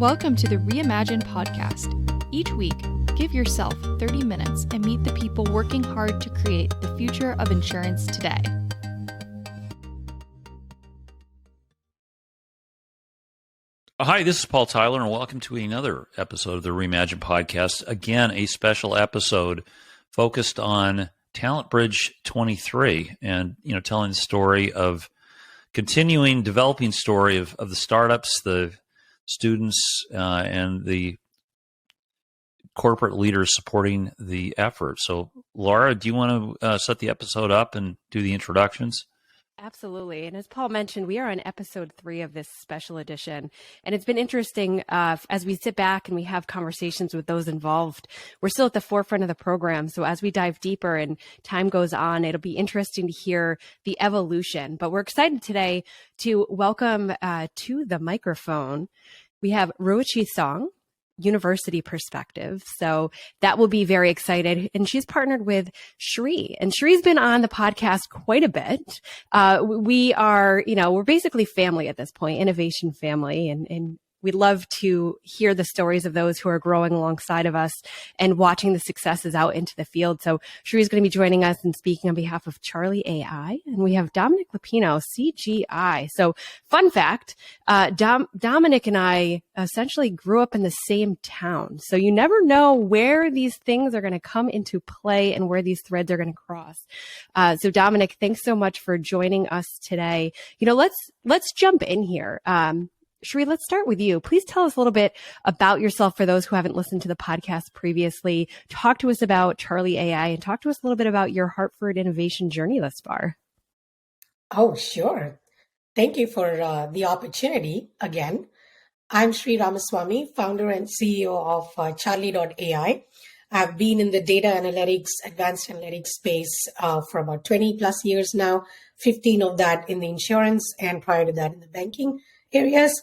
Welcome to the Reimagine podcast. Each week, give yourself 30 minutes and meet the people working hard to create the future of insurance today. Hi, this is Paul Tyler, and welcome to another episode of the Reimagine podcast. Again, a special episode focused on TalentBridge23 and, telling the story of developing story of the startups, the students, and the corporate leaders supporting the effort. So, Laura, do you want to set the episode up and do the introductions? Absolutely. And as Paul mentioned, we are on episode 3 of this special edition. And it's been interesting as we sit back and we have conversations with those involved. We're still at the forefront of the program. So as we dive deeper and time goes on, it'll be interesting to hear the evolution. But we're excited today to welcome to the microphone. We have Ruoqi Song, University Perspective. So that will be very excited. And she's partnered with Charlee. And Charlee's been on the podcast quite a bit. We are, we're basically family at this point, innovation family. And we'd love to hear the stories of those who are growing alongside of us and watching the successes out into the field. So Charlee's going to be joining us and speaking on behalf of Charlee.ai. And we have Domenic Luppino, CGI. So fun fact, Domenic and I essentially grew up in the same town. So you never know where these things are going to come into play and where these threads are going to cross. So Domenic, thanks so much for joining us today. Let's jump in here. Charlee, let's start with you. Please tell us a little bit about yourself for those who haven't listened to the podcast previously. Talk to us about Charlee.ai and talk to us a little bit about your Hartford innovation journey thus far. Oh, sure. Thank you for the opportunity again. I'm Ramaswamy, founder and CEO of Charlee.ai. I've been in the data analytics, advanced analytics space for about 20 plus years now, 15 of that in the insurance and prior to that in the banking areas.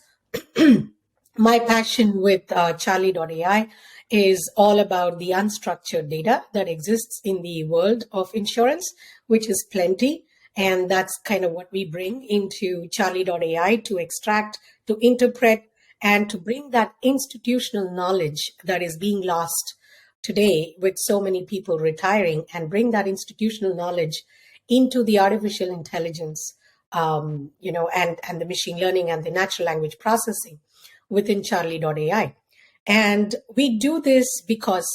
My passion with Charlee.ai is all about the unstructured data that exists in the world of insurance, which is plenty. And that's kind of what we bring into Charlee.ai to extract, to interpret, and to bring that institutional knowledge that is being lost today with so many people retiring, and bring that institutional knowledge into the artificial intelligence and the machine learning and the natural language processing within Charlee.ai. And we do this because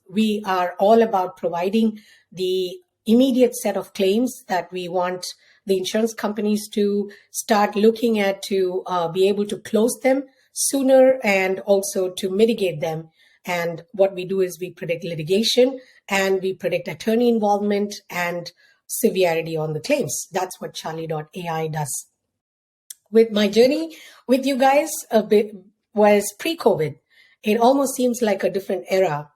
we are all about providing the immediate set of claims that we want the insurance companies to start looking at to be able to close them sooner and also to mitigate them. And what we do is we predict litigation and we predict attorney involvement and severity on the claims. That's what Charlee.ai does. With my journey with you guys a bit was pre-COVID. It almost seems like a different era,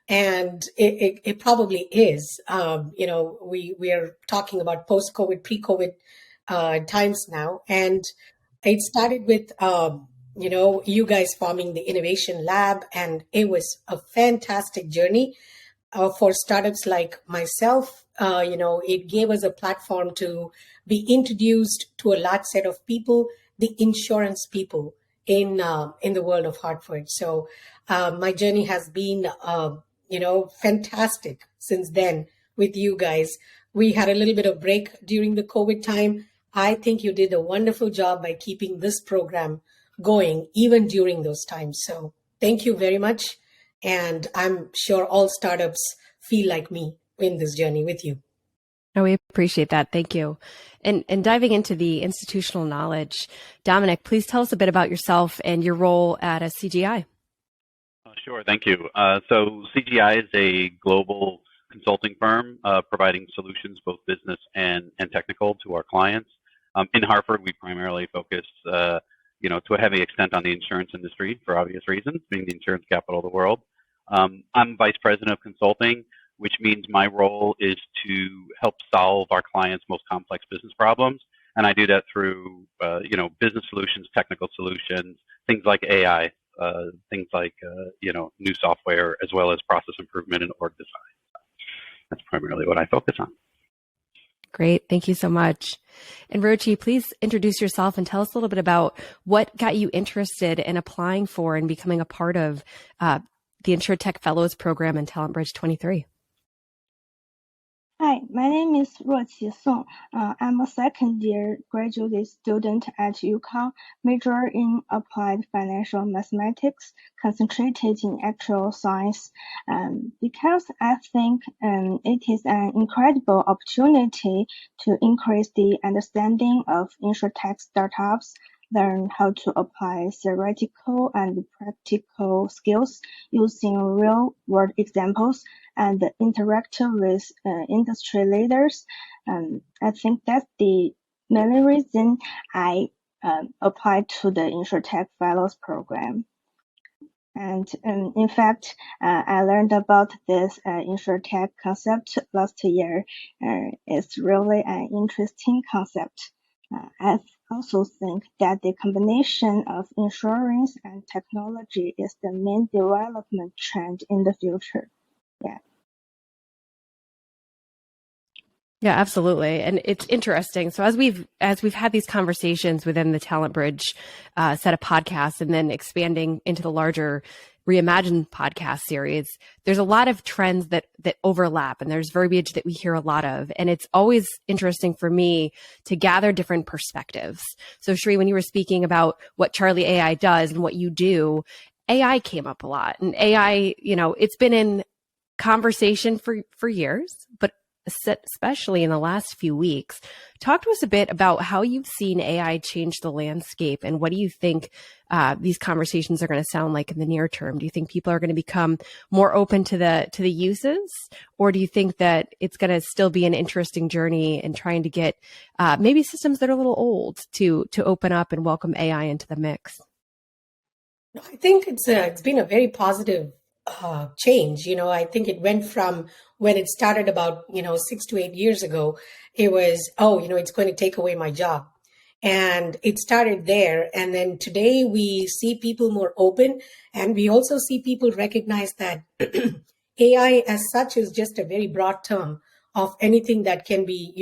and it probably is. We are talking about post-COVID, pre-COVID times now, and it started with you guys forming the innovation lab, and it was a fantastic journey for startups like myself. It gave us a platform to be introduced to a large set of people, the insurance people in the world of Hartford. So my journey has been, fantastic since then with you guys. We had a little bit of break during the COVID time. I think you did a wonderful job by keeping this program going even during those times. So thank you very much. And I'm sure all startups feel like me in this journey with you. Oh, we appreciate that. Thank you. And diving into the institutional knowledge, Domenic, please tell us a bit about yourself and your role at a CGI. Sure. Thank you. So CGI is a global consulting firm providing solutions, both business and technical, to our clients. In Hartford, we primarily focus to a heavy extent on the insurance industry for obvious reasons, being the insurance capital of the world. I'm Vice President of Consulting, which means my role is to help solve our clients' most complex business problems. And I do that through, business solutions, technical solutions, things like AI, things like, new software, as well as process improvement and org design. That's primarily what I focus on. Great. Thank you so much. And Ruoqi, please introduce yourself and tell us a little bit about what got you interested in applying for and becoming a part of the Insurtech Fellows program in TalentBridge23. Hi, my name is Ruoqi Song. I'm a second-year graduate student at UConn, major in applied financial mathematics, concentrated in actual science. Because I think it is an incredible opportunity to increase the understanding of Insurtech startups, learn how to apply theoretical and practical skills using real-world examples, and interact with industry leaders. I think that's the main reason I applied to the Insurtech Fellows program. And in fact, I learned about this Insurtech concept last year. It's really an interesting concept. I also think that the combination of insurance and technology is the main development trend in the future. Yeah. Yeah, absolutely. And it's interesting. So as we've had these conversations within the TalentBridge set of podcasts and then expanding into the larger Reimagine podcast series, there's a lot of trends that overlap, and there's verbiage that we hear a lot of. And it's always interesting for me to gather different perspectives. So Charlee, when you were speaking about what Charlee.ai does and what you do, AI came up a lot. And AI, it's been in conversation for years, but especially in the last few weeks. Talk to us a bit about how you've seen AI change the landscape, and what do you think these conversations are going to sound like in the near term? Do you think people are going to become more open to the uses, or do you think that it's going to still be an interesting journey in trying to get maybe systems that are a little old to open up and welcome AI into the mix? I think it's been a very positive change. I think it went from when it started about 6 to 8 years ago. It was it's going to take away my job, and it started there. And then today we see people more open, and we also see people recognize that AI as such is just a very broad term of anything that can be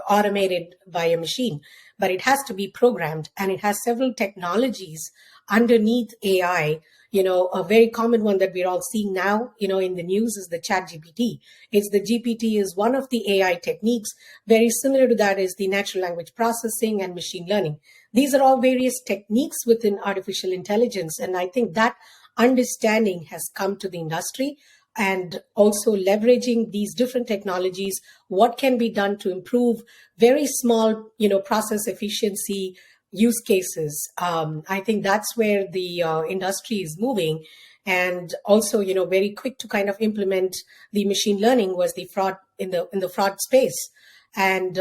automated by a machine, but it has to be programmed, and it has several technologies underneath AI. A very common one that we're all seeing now, in the news is the ChatGPT. The GPT is one of the AI techniques. Very similar to that is the natural language processing and machine learning. These are all various techniques within artificial intelligence. And I think that understanding has come to the industry, and also leveraging these different technologies, what can be done to improve very small, process efficiency use cases. I think that's where the industry is moving. And also, very quick to kind of implement the machine learning was the fraud in the fraud space. And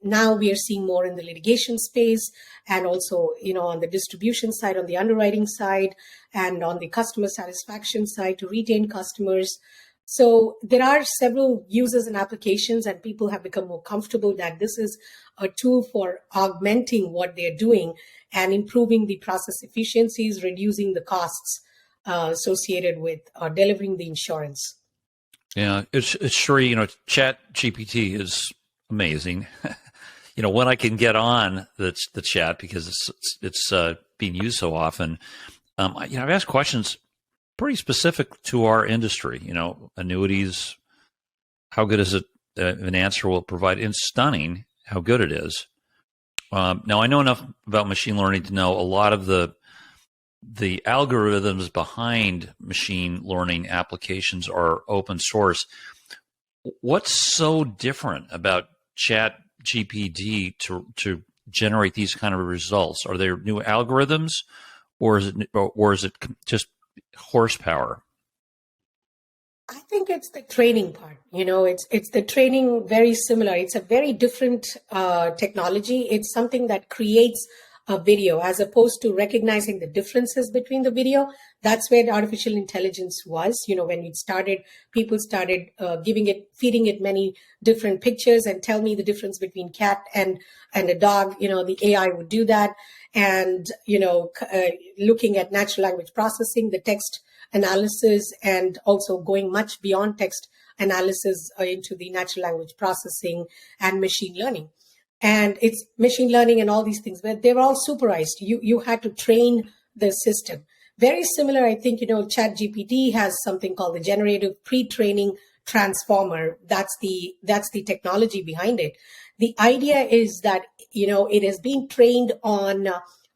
now we are seeing more in the litigation space, and also, on the distribution side, on the underwriting side, and on the customer satisfaction side to retain customers. So there are several uses and applications, and people have become more comfortable that this is a tool for augmenting what they're doing and improving the process efficiencies, reducing the costs associated with delivering the insurance. Yeah, it's sure, Chat GPT is amazing. When I can get on the chat, because it's being used so often, I've asked questions pretty specific to our industry. Annuities, how good is it? An answer will provide. It's stunning how good it is. Now, I know enough about machine learning to know a lot of the algorithms behind machine learning applications are open source. What's so different about Chat GPT to generate these kind of results? Are there new algorithms, or is it just horsepower? I think it's the training part. It's the training, very similar. It's a very different technology. It's something that creates a video as opposed to recognizing the differences between the video. That's where the artificial intelligence was. When it started, people started feeding it many different pictures and tell me the difference between cat and a dog. The AI would do that. And, looking at natural language processing, the text analysis, and also going much beyond text analysis into the natural language processing and machine learning. And it's machine learning and all these things, but they were all supervised. You had to train the system. Very similar, I think, ChatGPT has something called the generative pre-training transformer. That's the technology behind it. The idea is that, it has been trained on,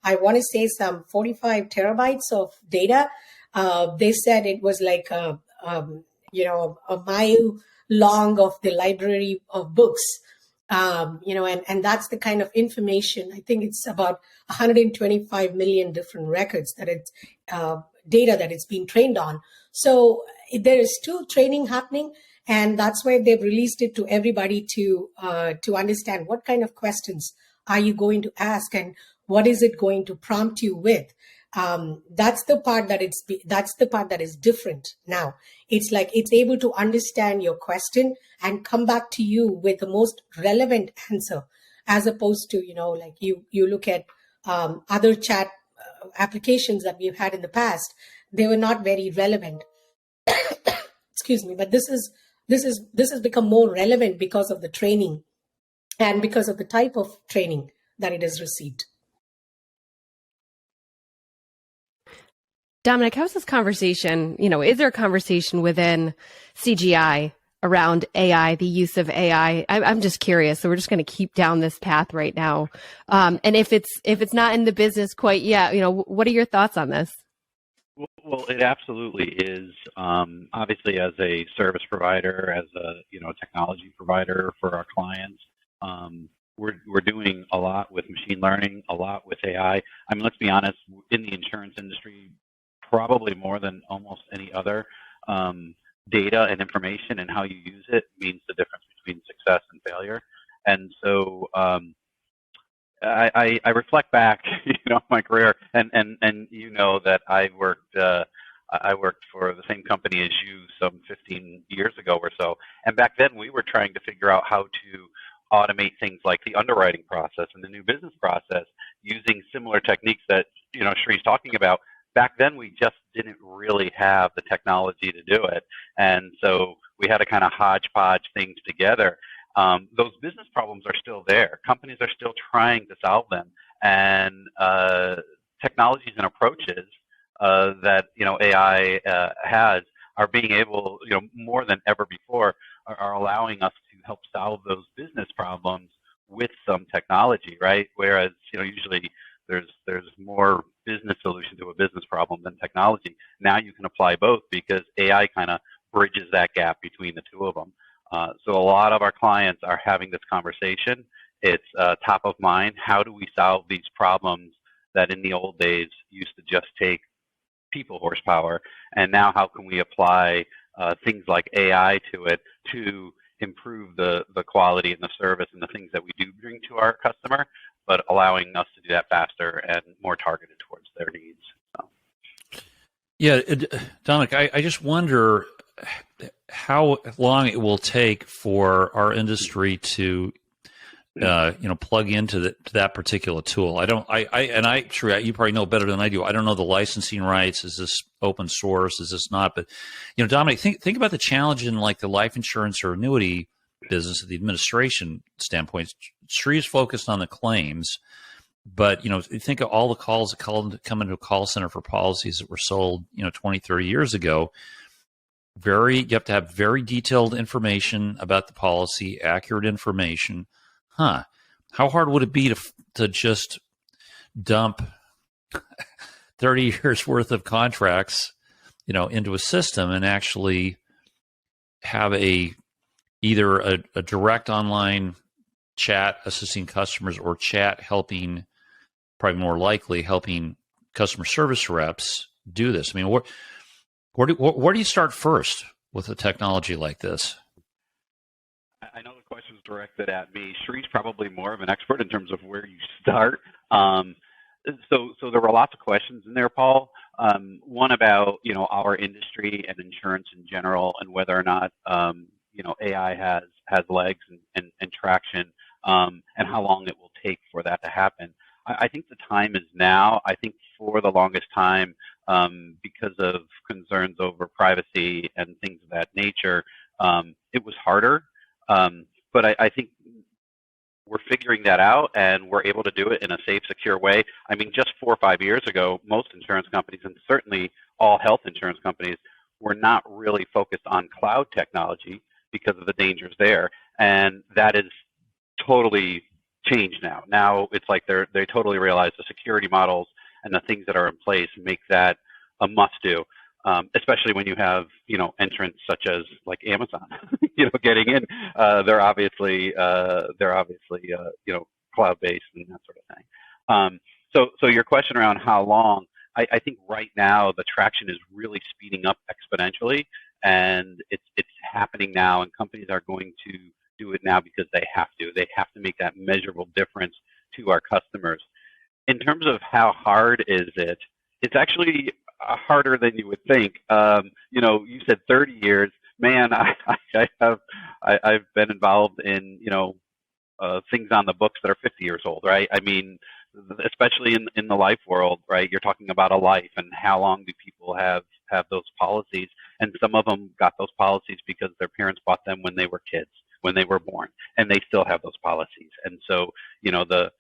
I want to say some 45 terabytes of data. They said it was like, a mile long of the library of books. And that's the kind of information. I think it's about 125 million different records that it's data that it's been trained on. So there is still training happening, and that's why they've released it to everybody to understand what kind of questions are you going to ask and what is it going to prompt you with. That's the part that is different now. It's like it's able to understand your question and come back to you with the most relevant answer, as opposed to, like you look at other chat applications that we've had in the past. They were not very relevant. Excuse me, but this has become more relevant because of the training and because of the type of training that it has received. Domenic, how's this conversation? Is there a conversation within CGI around AI, the use of AI? I'm just curious. So we're just going to keep down this path right now. And if it's not in the business quite yet, what are your thoughts on this? Well, it absolutely is. Obviously, as a service provider, as a technology provider for our clients, we're doing a lot with machine learning, a lot with AI. I mean, let's be honest. In the insurance industry, probably more than almost any other, data and information and how you use it means the difference between success and failure. And so I reflect back, my career, and that I worked for the same company as you some 15 years ago or so. And back then we were trying to figure out how to automate things like the underwriting process and the new business process using similar techniques that Shree's talking about. Back then, we just didn't really have the technology to do it. And so we had to kind of hodgepodge things together. Those business problems are still there. Companies are still trying to solve them. And technologies and approaches that AI has are being able, more than ever before, are allowing us to help solve those business problems with some technology, right? Whereas, usually there's more business solution to a business problem than technology. Now you can apply both because AI kind of bridges that gap between the two of them. So a lot of our clients are having this conversation. It's top of mind. How do we solve these problems that in the old days used to just take people horsepower? And now how can we apply things like AI to it to improve the quality and the service and the things that we do bring to our customer, but allowing us to do that faster and more targeted towards their needs. So. Yeah, Domenic, I just wonder how long it will take for our industry to, plug into that particular tool. Sure, you probably know better than I do. I don't know the licensing rights. Is this open source? Is this not? But, Domenic, think about the challenge in like the life insurance or annuity business at the administration standpoint. Sri is focused on the claims, but think of all the calls that come into a call center for policies that were sold 20, 30 years ago. You have to have very detailed information about the policy, accurate information. How hard would it be to just dump 30 years worth of contracts into a system and actually have either a direct online chat assisting customers or chat helping, probably more likely helping customer service reps do this? I mean, where do you start first with a technology like this? I know the question is directed at me. Shree's probably more of an expert in terms of where you start. So there were lots of questions in there, Paul. One about our industry and insurance in general, and whether or not AI has legs and traction, and how long it will take for that to happen. I think the time is now. I think for the longest time, because of concerns over privacy and things of that nature, It was harder, but I think we're figuring that out, and we're able to do it in a safe, secure way. I mean, just 4 or 5 years ago, most insurance companies, and certainly all health insurance companies, were not really focused on cloud technology because of the dangers there. And that is totally changed now. Now it's like they totally realize the security models and the things that are in place make that a must-do. Especially when you have, entrants such as like Amazon, getting in. They're obviously cloud-based and that sort of thing. So your question around how long, I think right now the traction is really speeding up exponentially, and it's happening now, and companies are going to do it now because they have to. They have to make that measurable difference to our customers. In terms of how hard is it, it's actually harder than you would think. You said 30 years. Man, I've been involved in things on the books that are 50 years old, right? I mean, especially in the life world, right? You're talking about a life, and how long do people have those policies? And some of them got those policies because their parents bought them when they were kids, when they were born, and they still have those policies. And so, the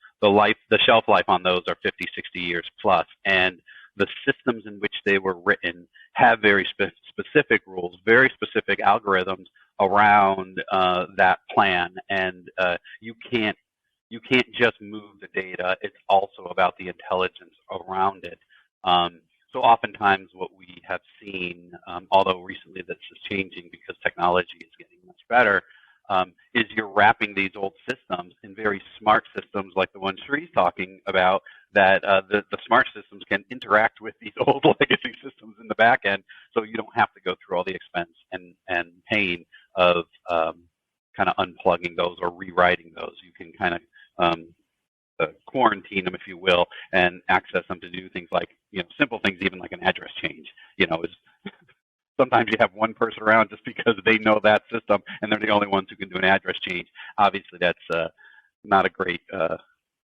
shelf life on those are 50, 60 years plus, and the systems in which they were written have very specific rules, very specific algorithms around that plan, and you can't just move the data. It's also about the intelligence around it. So oftentimes what we have seen, although recently this is changing because technology is getting much better, is you're wrapping these old systems in very smart systems like the one Shree's talking about, that the smart systems can interact with these old legacy systems in the back end, so you don't have to go through all the expense and pain of kind of unplugging those or rewriting those. You can kind of quarantine them, if you will, and access them to do things like, simple things, even like an address change. Sometimes you have one person around just because they know that system and they're the only ones who can do an address change. Obviously, that's not a great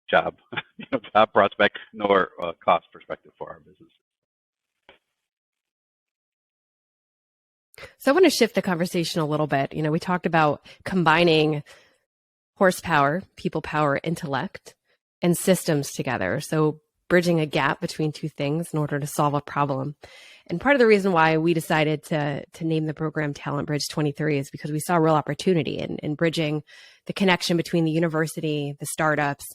job prospect nor cost perspective for our business. So I want to shift the conversation a little bit. We talked about combining horsepower, people power, intellect, and systems together. So bridging a gap between two things in order to solve a problem. And part of the reason why we decided to name the program TalentBridge23 is because we saw a real opportunity in bridging the connection between the university, the startups,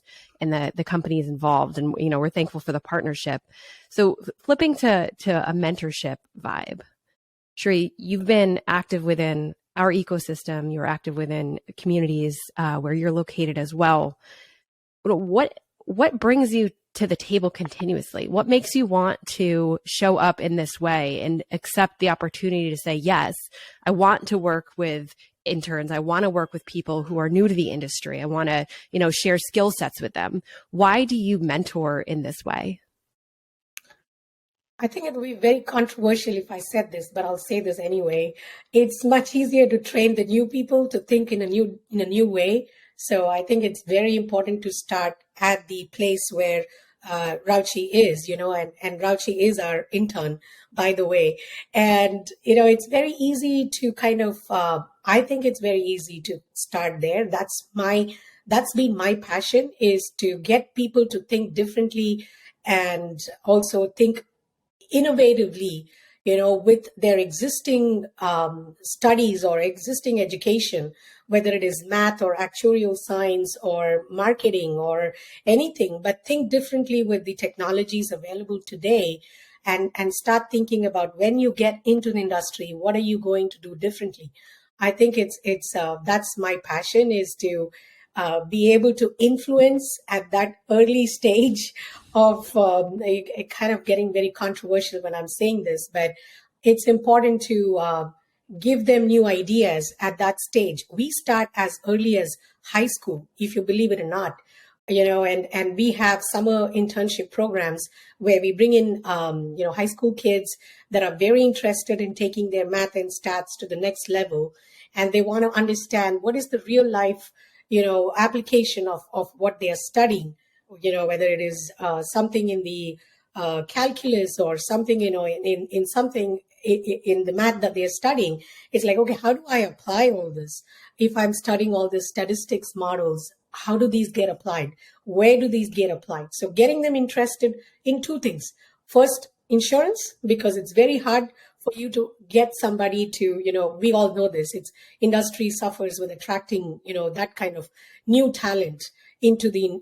and the companies involved. And, we're thankful for the partnership. So flipping to a mentorship vibe, Shree, you've been active within our ecosystem. You're active within communities where you're located as well. What brings you to the table continuously? What makes you want to show up in this way and accept the opportunity to say, yes, I want to work with interns. I want to work with people who are new to the industry. I want to, share skill sets with them. Why do you mentor in this way? I think it would be very controversial if I said this, but I'll say this anyway. It's much easier to train the new people to think in a new way. So I think it's very important to start at the place where Ruoqi is, and Ruoqi is our intern, by the way. And, it's very easy to kind of, I think it's very easy to start there. That's been my passion, is to get people to think differently and also think innovatively, with their existing studies or existing education, whether it is math or actuarial science or marketing or anything, but think differently with the technologies available today, and start thinking about when you get into the industry, what are you going to do differently? I think that's my passion, is to be able to influence at that early stage of kind of getting very controversial when I'm saying this, but it's important to give them new ideas at that stage. We start as early as high school, if you believe it or not, and we have summer internship programs where we bring in, high school kids that are very interested in taking their math and stats to the next level. And they want to understand what is the real life application of what they are studying, whether it is something in the calculus or something, in something in the math that they're studying. It's like, okay, how do I apply all this? If I'm studying all these statistics models, how do these get applied? Where do these get applied? So getting them interested in two things. First, insurance, because it's very hard for you to get somebody to, we all know this. It's industry suffers with attracting, that kind of new talent into the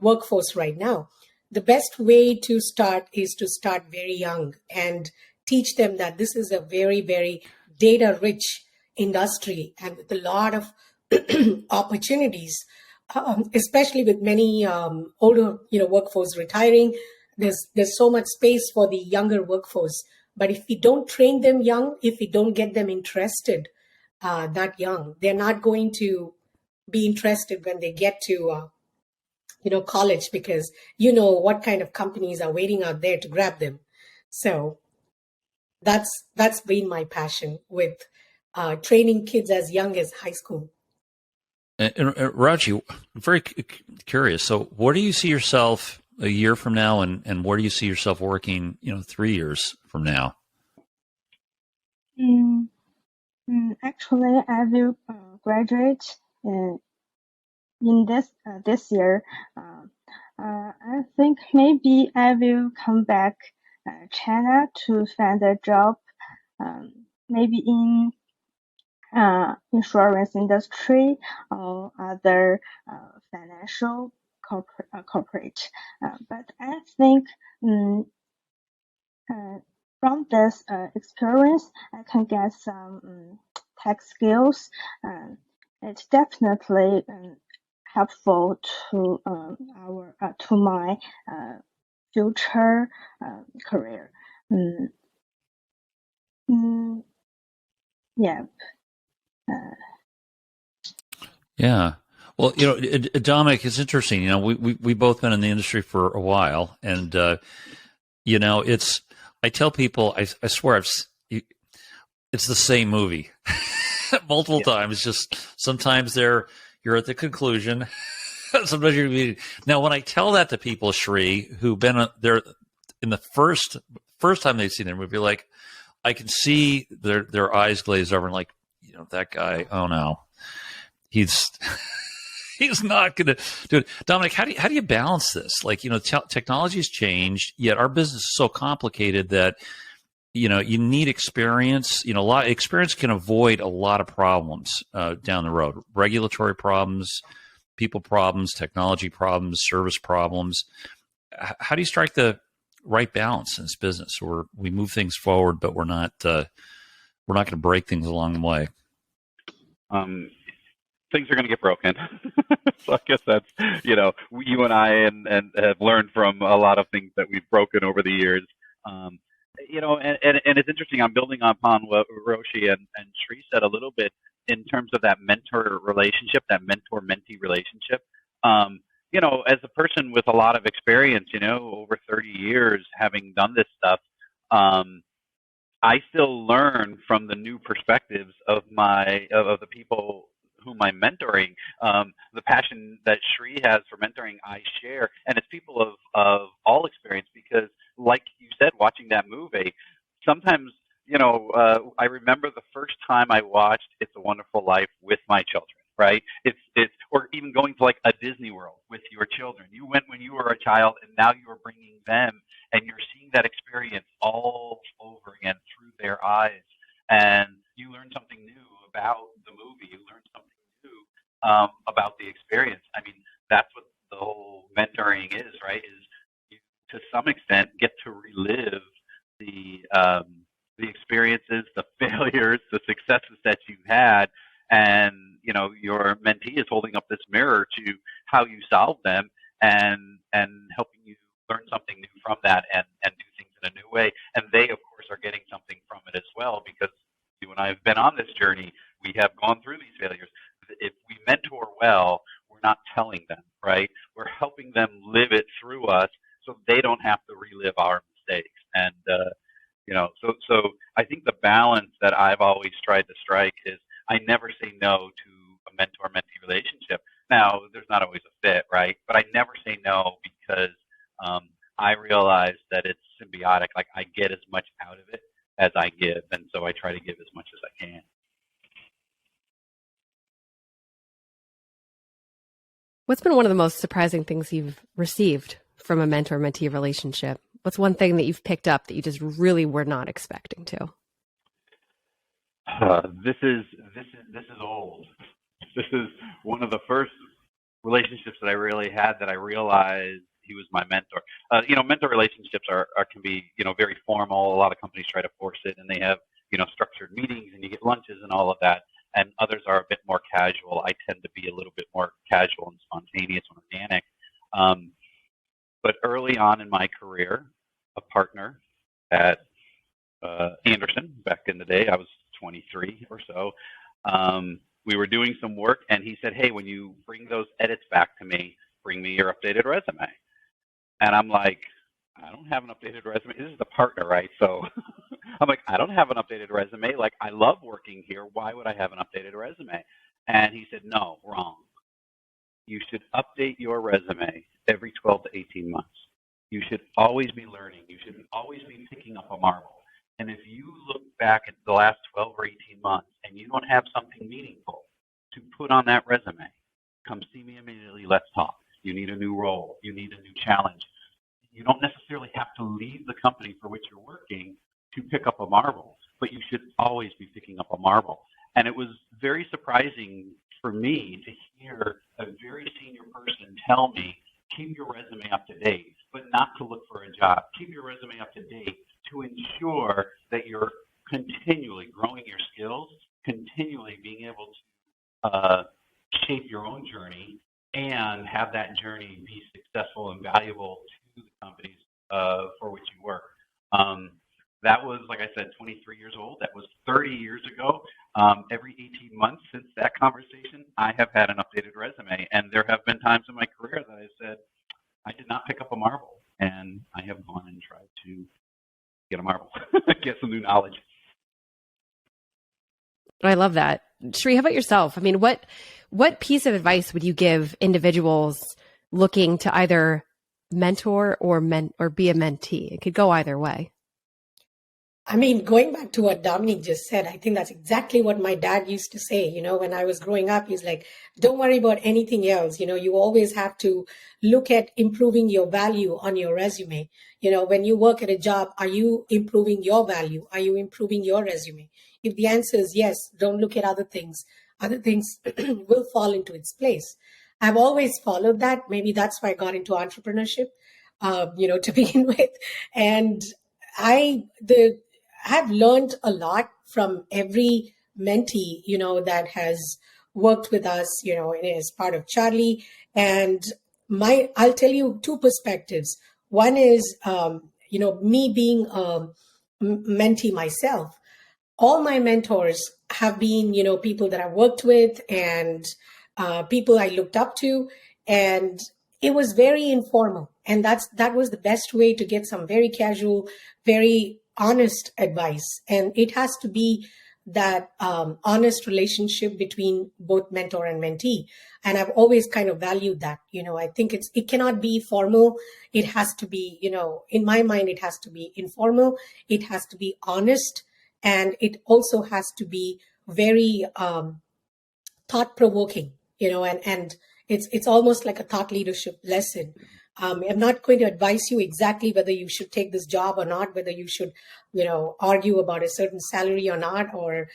workforce right now. The best way to start is to start very young and teach them that this is a very, very data-rich industry and with a lot of opportunities, especially with many older, workforce retiring. There's so much space for the younger workforce. But if we don't train them young, if we don't get them interested that young, they're not going to be interested when they get to college, because what kind of companies are waiting out there to grab them. So that's been my passion with training kids as young as high school. And Ruoqi, I'm very curious. So where do you see yourself a year from now, and where do you see yourself working, 3 years from now? Actually, I will graduate in this year. I think maybe I will come back China to find a job, maybe in insurance industry or other financial corporate. But I think from this experience, I can get some tech skills. It's definitely helpful to to my future career. Yeah. Yeah. Well, Domenic, it's interesting. We both been in the industry for a while, and I tell people, I swear, it's the same movie multiple times. Just sometimes you're at the conclusion. Sometimes you're now. When I tell that to people, Charlee, who've been there in the first time they've seen their movie, like I can see their eyes glaze over, and like, that guy. Oh no, he's not going to do it. Domenic, how do you balance this? Like, technology's changed, yet our business is so complicated that you need experience. A lot of experience can avoid a lot of problems down the road. Regulatory problems, people problems, technology problems, service problems. How do you strike the right balance in this business where we move things forward, but we're not going to break things along the way? Things are going to get broken. So I guess that's, you and I and have learned from a lot of things that we've broken over the years. And it's interesting. I'm building upon what Ruoqi and Charlee said a little bit in terms of that mentor relationship, that mentor-mentee relationship. As a person with a lot of experience, over 30 years having done this stuff, I still learn from the new perspectives of the people whom I'm mentoring. The passion that Charlee has for mentoring, I share, and it's people of all experience, because, like you said, watching that movie, sometimes, I remember the first time I watched It's a Wonderful Life with my children, right? It's or even going to like a Disney World with your children. You went when you were a child, and now you are bringing them, and you're seeing that experience all over again through their eyes, and you learn something new about the movie. You learn something new about the experience. I mean, that's what the whole mentoring is, right? Is you, to some extent, get to relive the experiences, the failures, the successes that you've had, and your mentee is holding up this mirror to how you solve them, and helping you learn something new from that, and do things in a new way. And they, of course, are getting something from it as well, because you and I have been on this journey. We have gone through these failures. If we mentor well, we're not telling them, right? We're helping them live it through us, so they don't have to relive our mistakes. And so I think the balance that I've always tried to strike is I never say no to a mentor-mentee relationship. Now, there's not always a fit, right? But I never say no, because I realize that it's symbiotic. Like, I get as much out of it as I give, and so I try to give as much as I can. What's been one of the most surprising things you've received from a mentor-mentee relationship? What's one thing that you've picked up that you just really were not expecting to? This is old. This is one of the first relationships that I really had that I realized he was my mentor. Mentor relationships can be very formal. A lot of companies try to force it, and they have structured meetings, and you get lunches and all of that. And others are a bit more casual. I tend to be a little bit more casual and spontaneous and organic. But early on in my career, a partner at Anderson, back in the day, I was 23 or so, we were doing some work, and he said, hey, when you bring those edits back to me, bring me your updated resume. And I'm like, I don't have an updated resume. This is the partner, right? So I'm like, I don't have an updated resume. Like, I love working here. Why would I have an updated resume? And he said, no, wrong. You should update your resume every 12 to 18 months. You should always be learning. You should always be picking up a marble. And if you look back at the last 12 or 18 months and you don't have something meaningful to put on that resume, come see me immediately. Let's talk. You need a new role. You need a new challenge. You don't necessarily have to leave the company for which you're working to pick up a marble, but you should always be picking up a marble. And it was very surprising for me to hear a very senior person tell me, keep your resume up to date, but not to look for a job. Keep your resume up to date to ensure that you're continually growing your skills, continually being able to shape your own journey and have that journey be successful and valuable to the companies for which you work. That was, like I said, 23 years old. That was 30 years ago. Every 18 months since that conversation, I have had an updated resume. And there have been times in my career that I said, I did not pick up a marble. And I have gone and tried to get a marble, get some new knowledge. I love that. Charlee, how about yourself? I mean, what piece of advice would you give individuals looking to either mentor or be a mentee? It could go either way. I mean, going back to what Domenic just said, I think that's exactly what my dad used to say. When I was growing up, he's like, don't worry about anything else. You always have to look at improving your value on your resume. When you work at a job, are you improving your value? Are you improving your resume? If the answer is yes, don't look at other things. Other things will fall into its place. I've always followed that. Maybe that's why I got into entrepreneurship, to begin with. And I've learned a lot from every mentee, that has worked with us, as part of Charlee. And I'll tell you two perspectives. One is, me being a mentee myself. All my mentors have been, people that I've worked with and people I looked up to. And it was very informal. And that was the best way to get some very casual, very honest advice. And it has to be that honest relationship between both mentor and mentee. And I've always kind of valued that. I think it cannot be formal. It has to be, in my mind, it has to be informal. It has to be honest. And it also has to be very thought-provoking, and it's almost like a thought leadership lesson. I'm not going to advise you exactly whether you should take this job or not, whether you should, argue about a certain salary or not, or,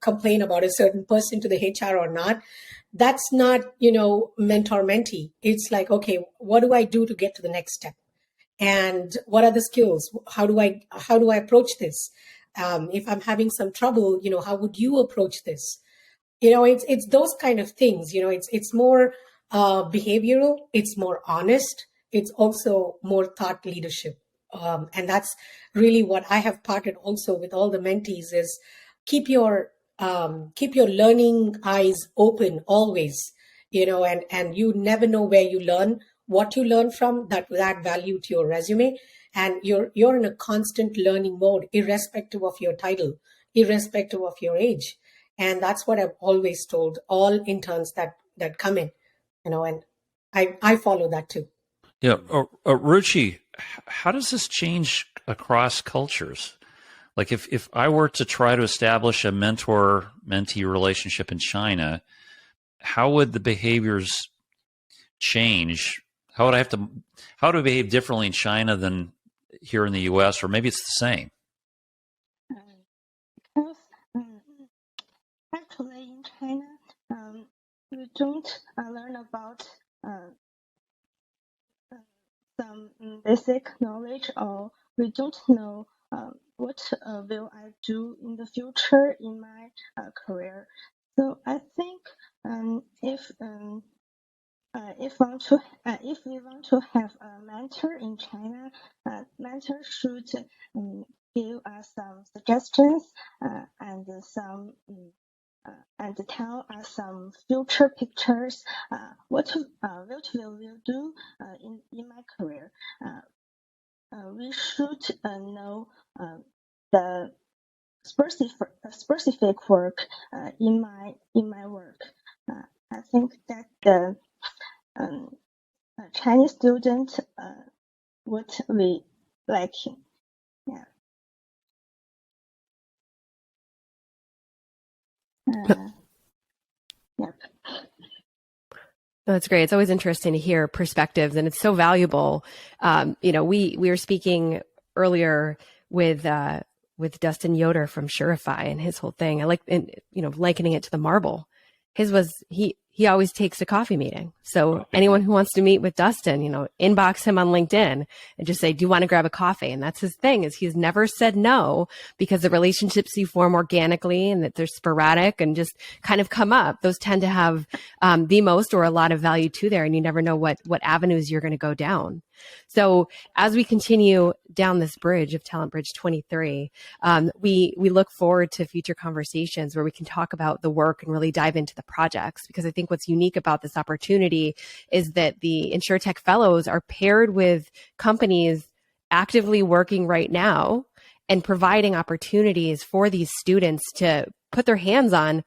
complain about a certain person to the HR or not. That's not, mentor-mentee. It's like, okay, what do I do to get to the next step? And what are the skills? How do I approach this? If I'm having some trouble, how would you approach this? It's those kind of things. It's more behavioral. It's more honest. It's also more thought leadership. And that's really what I have parted also with all the mentees is keep your learning eyes open always, and you never know where you learn. What you learn from that will add value to your resume, and you're in a constant learning mode, irrespective of your title, irrespective of your age, and that's what I've always told all interns that come in, and I follow that too. Yeah, Ruoqi, how does this change across cultures? Like if I were to try to establish a mentor-mentee relationship in China, how would the behaviors change? How do I behave differently in China than here in the US, or maybe it's the same? Because actually in China, we don't learn about some basic knowledge, or we don't know what will I do in the future in my career. So I think if we want to have a mentor in China, mentor should give us some suggestions and some and tell us some future pictures. What will we do in my career? We should know the specific work in my work. I think that the Chinese student what we liking. Yeah. Yep. That's great. It's always interesting to hear perspectives, and it's so valuable. We were speaking earlier with Dustin Yoder from Surefy and his whole thing. I like, likening it to the marble. His was he always takes a coffee meeting. So anyone who wants to meet with Dustin, inbox him on LinkedIn and just say, do you want to grab a coffee? And that's his thing, is he's never said no, because the relationships you form organically and that they're sporadic and just kind of come up, those tend to have the most or a lot of value to there. And you never know what avenues you're going to go down. So as we continue down this bridge of TalentBridge23, we look forward to future conversations where we can talk about the work and really dive into the projects, because I think what's unique about this opportunity is that the Insurtech Fellows are paired with companies actively working right now and providing opportunities for these students to put their hands on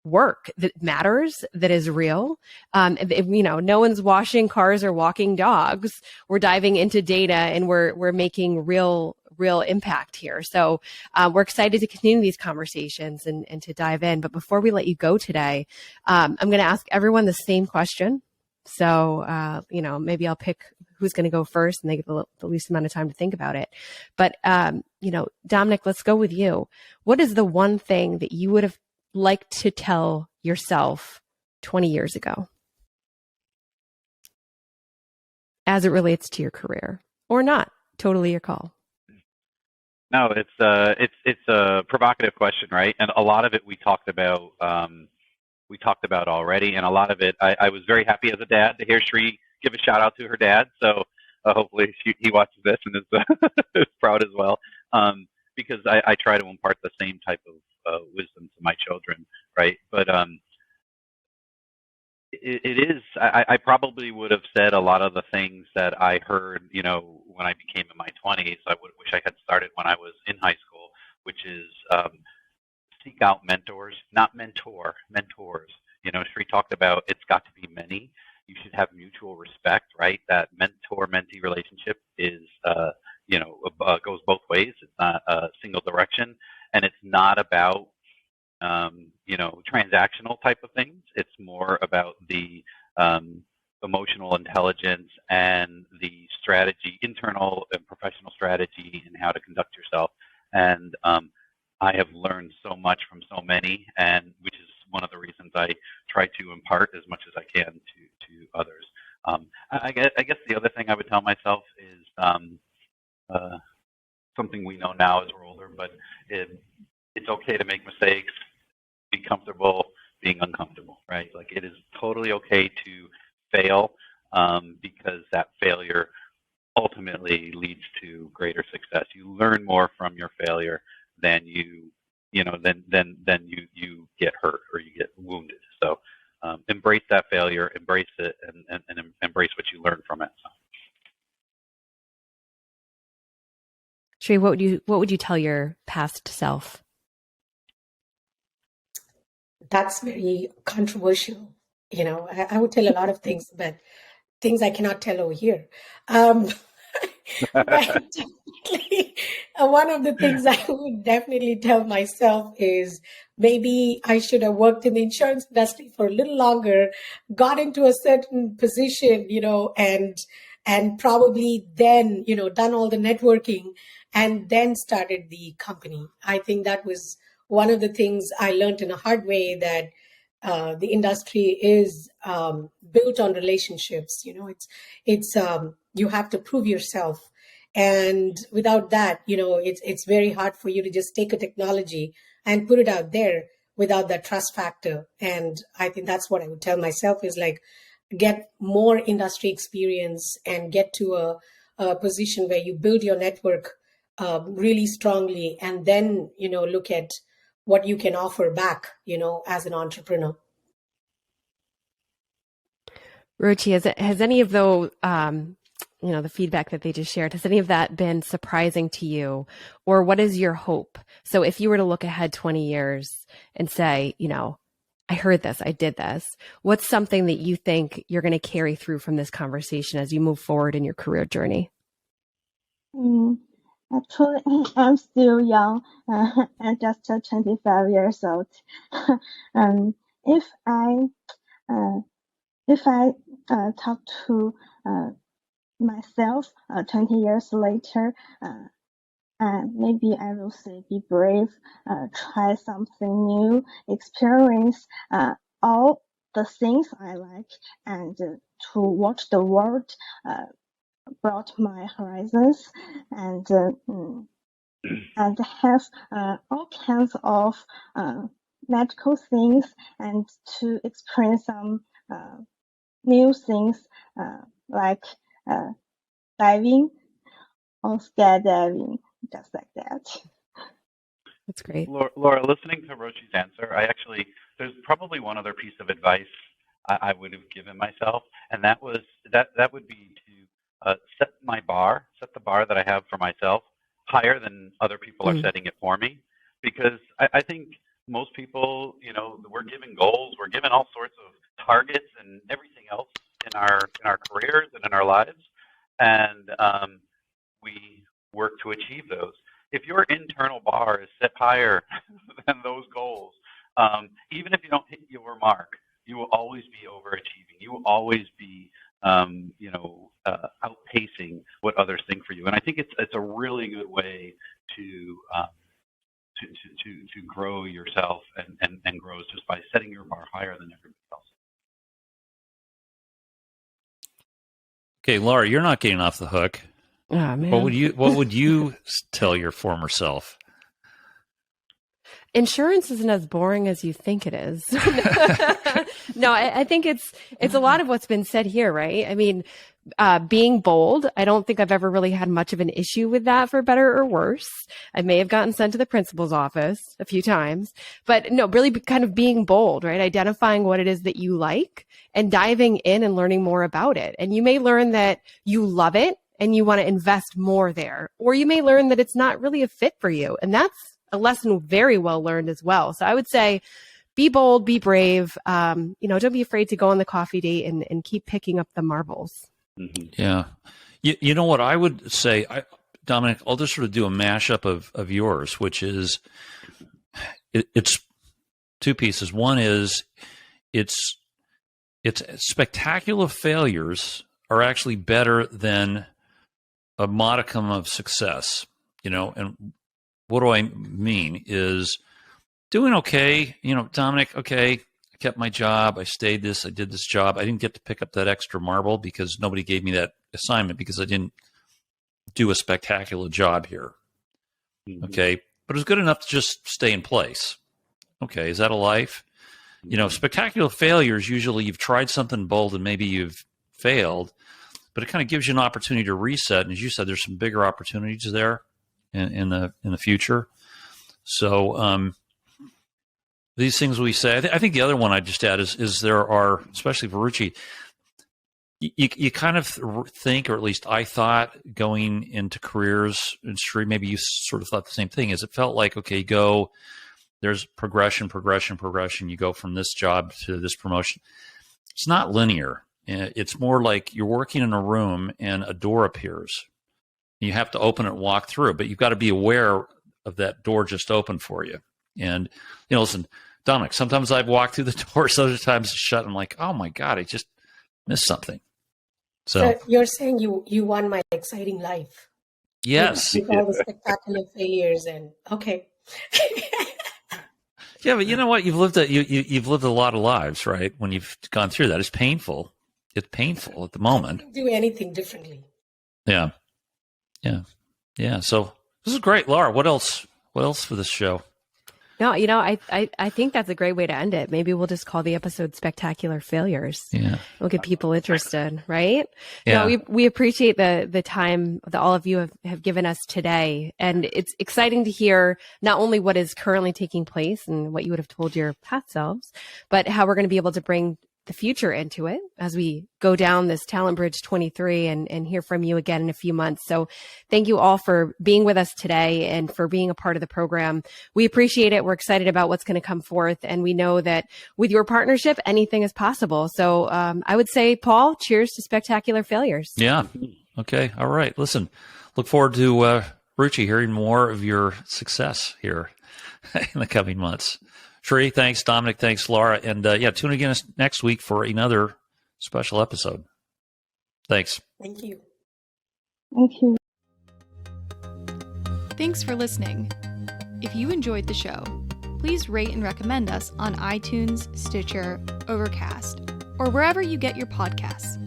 work that matters, that is real. No one's washing cars or walking dogs. We're diving into data, and we're making real impact here. So we're excited to continue these conversations and to dive in. But before we let you go today, I'm going to ask everyone the same question. So, maybe I'll pick who's going to go first, and they get the least amount of time to think about it. But, Domenic, let's go with you. What is the one thing that you would have like to tell yourself 20 years ago as it relates to your career, or not? Totally your call. No, it's a provocative question, right? And a lot of it we talked about already, and a lot of it I was very happy as a dad to hear Sri give a shout out to her dad. So hopefully he watches this and is proud as well, because I try to impart the same type of wisdom to my children, right? But I probably would have said a lot of the things that I heard, when I became in my 20s. I would wish I had started when I was in high school, which is seek out mentors, not mentors. Sri talked about it's got to be many. You should have mutual respect, right? That mentor-mentee relationship is, goes both ways. It's not a single direction. And it's not about, transactional type of things. It's more about the emotional intelligence and the strategy, internal and professional strategy, and how to conduct yourself. And I have learned so much from so many, and which is one of the reasons I try to impart as much as I can to others. I guess the other thing I would tell myself is something we know now as we're older, but it's okay to make mistakes, be comfortable being uncomfortable, right? Like, it is totally okay to fail, because that failure ultimately leads to greater success. You learn more from your failure than you get hurt or you get wounded. So embrace that failure, embrace it, and embrace what you learn from it. So. Sri, what would you tell your past self? That's very controversial. I would tell a lot of things, but things I cannot tell over here. But Exactly. One of the things I would definitely tell myself is maybe I should have worked in the insurance industry for a little longer, got into a certain position, and probably then, done all the networking and then started the company. I think that was one of the things I learned in a hard way, that the industry is built on relationships. It's you have to prove yourself, and without that, it's very hard for you to just take a technology and put it out there without that trust factor. And I think that's what I would tell myself is like, get more industry experience and get to a position where you build your network really strongly, and then look at what you can offer back, as an entrepreneur. Ruoqi, has any of those, the feedback that they just shared, has any of that been surprising to you? Or what is your hope? So if you were to look ahead 20 years and say, I heard this, I did this, what's something that you think you're going to carry through from this conversation as you move forward in your career journey? Actually, I'm still young. I'm just 25 years old. If I talk to myself 20 years later, maybe I will say be brave, try something new, experience all the things I like, and to watch the world broad my horizons, and have all kinds of magical things, and to experience some new things like diving or skydiving, just like that. That's great. Laura, listening to Ruoqi's answer, there's probably one other piece of advice I would have given myself, and that would be to set the bar that I have for myself higher than other people are setting it for me. Because I think most people, we're given goals, we're given all sorts of targets and everything else in our careers and in our lives, and we work to achieve those. If your internal bar is set higher than those goals, even if you don't hit your mark, you will always be overachieving. You will always be, outpacing what others think for you. And I think it's a really good way to grow yourself and grow just by setting your bar higher than everybody else. Okay, Laura, you're not getting off the hook. Oh, man. What would you tell your former self? Insurance isn't as boring as you think it is. No, I think it's a lot of what's been said here, right? I mean, being bold, I don't think I've ever really had much of an issue with that, for better or worse. I may have gotten sent to the principal's office a few times, but no, really kind of being bold, right? Identifying what it is that you like and diving in and learning more about it. And you may learn that you love it and you want to invest more there, or you may learn that it's not really a fit for you. And that's a lesson very well learned as well. So I would say, be bold, be brave. Don't be afraid to go on the coffee date and keep picking up the marbles. Mm-hmm. Yeah. You know what I would say, Domenic, I'll just sort of do a mashup of yours, which is it's two pieces. One is it's spectacular failures are actually better than a modicum of success, and what do I mean is doing okay, Domenic, okay, I kept my job, I did this job. I didn't get to pick up that extra marble because nobody gave me that assignment because I didn't do a spectacular job here. Mm-hmm. Okay, but it was good enough to just stay in place. Okay, is that a life? Mm-hmm. Spectacular failures, usually you've tried something bold and maybe you've failed, but it kind of gives you an opportunity to reset. And as you said, there's some bigger opportunities there in the future. So these things we say, I think the other one I'd just add is there are, especially for Ruoqi, you kind of think, or at least I thought going into careers industry, maybe you sort of thought the same thing, is it felt like, okay, there's progression. You go from this job to this promotion. It's not linear. It's more like you're working in a room and a door appears. You have to open it and walk through, but you've got to be aware of that door just opened for you. And, listen, Domenic, sometimes I've walked through the doors, other times it's shut. I'm like, oh my God, I just missed something. So you're saying you won my exciting life. Yes. With all the spectacular failures and okay. Yeah, but you know what? You've lived a lot of lives, right? When you've gone through that, it's painful. It's painful at the moment. I don't do anything differently. Yeah. So this is great, Laura. What else for this show? No, I think that's a great way to end it. Maybe we'll just call the episode Spectacular Failures. Yeah. We'll get people interested, right? Yeah. No, we appreciate the time that all of you have given us today. And it's exciting to hear not only what is currently taking place and what you would have told your past selves, but how we're going to be able to bring the future into it as we go down this TalentBridge23 and hear from you again in a few months. So thank you all for being with us today and for being a part of the program. We appreciate it. We're excited about what's going to come forth. And we know that with your partnership, anything is possible. So I would say, Paul, cheers to spectacular failures. Yeah. Okay. All right. Listen, look forward to Ruoqi hearing more of your success here in the coming months. Charlee, thanks. Domenic, thanks. Laura. And tune again next week for another special episode. Thanks. Thank you. Thank you. Thanks for listening. If you enjoyed the show, please rate and recommend us on iTunes, Stitcher, Overcast, or wherever you get your podcasts.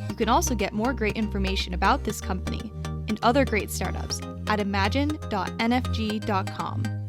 You can also get more great information about this company and other great startups at imagine.nfg.com.